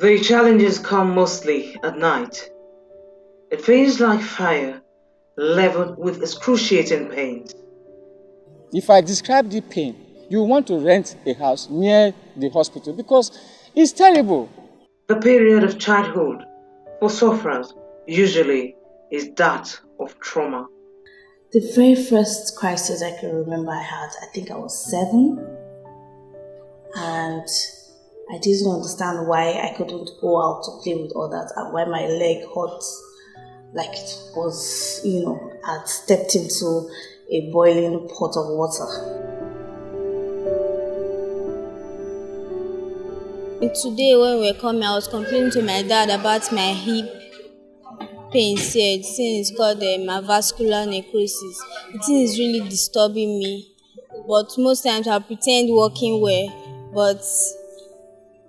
The challenges come mostly at night. It feels like fire, leveled with excruciating pain. If I describe the pain, you want to rent a house near the hospital because it's terrible. The period of childhood for sufferers usually is that of trauma. The very first crisis I can remember I had, I think I was 7, and I didn't understand why I couldn't go out to play with others and why my leg hurt like it was, I'd stepped into a boiling pot of water. Today when we were coming, I was complaining to my dad about my hip pain here. The thing is called my vascular necrosis. The thing is really disturbing me. But most times I pretend walking well, but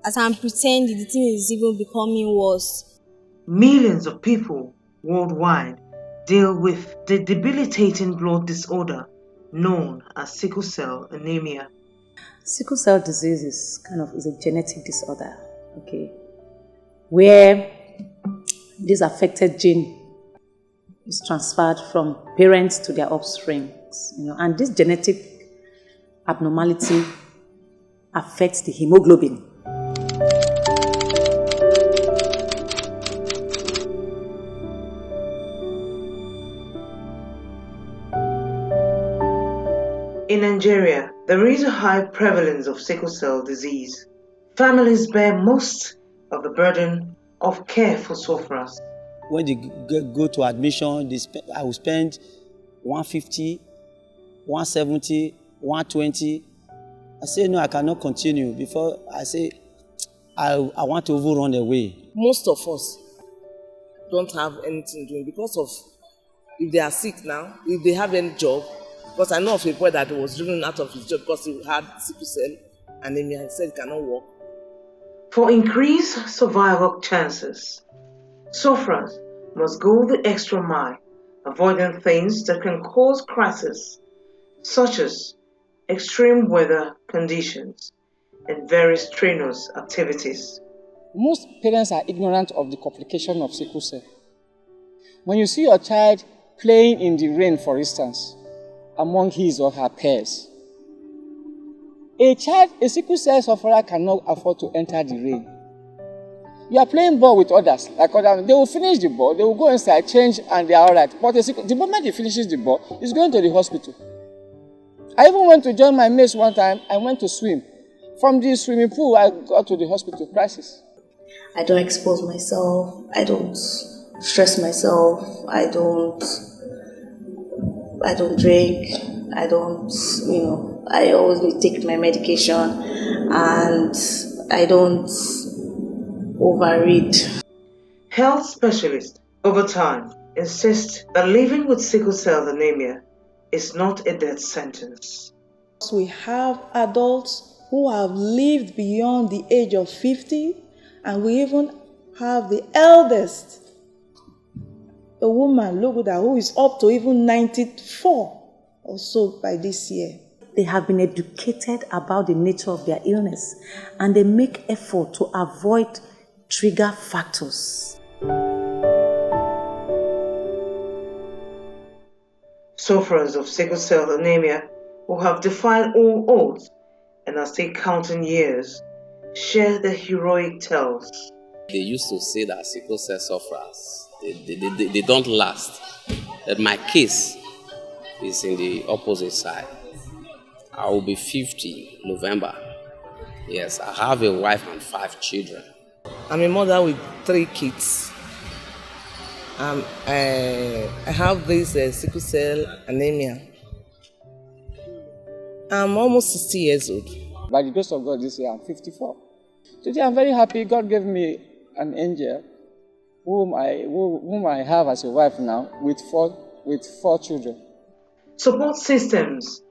as I'm pretending, the thing is even becoming worse. Millions of people worldwide deal with the debilitating blood disorder known as sickle cell anemia. Sickle cell disease is a genetic disorder, okay, where this affected gene is transferred from parents to their offspring, and this genetic abnormality affects the hemoglobin. In Nigeria, there is a high prevalence of sickle cell disease. Families bear most of the burden of care for sufferers. When they go to admission, I will spend 150, 170, 120. I say, no, I cannot continue. Before I say, I want to run away. Most of us don't have anything doing because of, if they are sick now, if they have any job. Because I know of a boy that was driven out of his job because he had sickle cell anemia. He said he cannot walk. For increased survival chances, sufferers must go the extra mile, avoiding things that can cause crisis, such as extreme weather conditions and very strenuous activities. Most parents are ignorant of the complication of sickle cell. When you see your child playing in the rain, for instance, among his or her peers, a sickle cell sufferer cannot afford to enter the rain. You are playing ball with others, they will finish the ball, they will go inside, change, and they are all right. But the moment he finishes the ball, he's going to the hospital. I even went to join my mates one time. I went to swim. From the swimming pool, I got to the hospital. Crisis. I don't expose myself. I don't stress myself. I don't drink. I always take my medication, and I don't overeat. Health specialists over time insist that living with sickle cell anemia is not a death sentence. We have adults who have lived beyond the age of 50, and we even have the eldest, a woman, Logoda, who is up to even 94 or so by this year. They have been educated about the nature of their illness, and they make effort to avoid trigger factors. Sufferers of sickle cell anemia who have defied all odds and are still counting years share their heroic tales. They used to say that sickle cell sufferers, they don't last. That my case is in the opposite side. I will be 50 November. Yes, I have a wife and 5 children. I'm a mother with 3 kids. I have this sickle cell anemia. I'm almost 60 years old. By the grace of God, this year I'm 54. Today I'm very happy. God gave me an angel whom I have as a wife now with four children. Support systems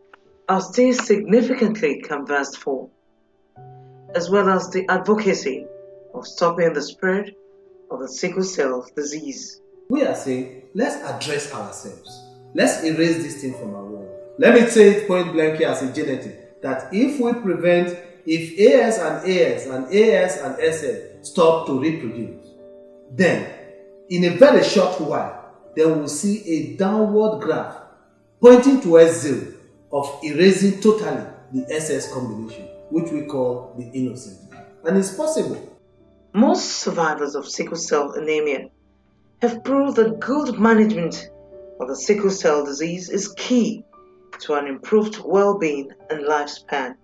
are still significantly canvassed for, as well as the advocacy of stopping the spread of the sickle cell disease. We are saying, let's address ourselves. Let's erase this thing from our world. Let me say it point blank here as a genetic, that if we prevent, if AS and AS and AS and SS stop to reproduce. Then, in a very short while, they will see a downward graph pointing towards zero of erasing totally the SS combination, which we call the innocent. And it's possible. Most survivors of sickle cell anemia have proved that good management of the sickle cell disease is key to an improved well-being and lifespan.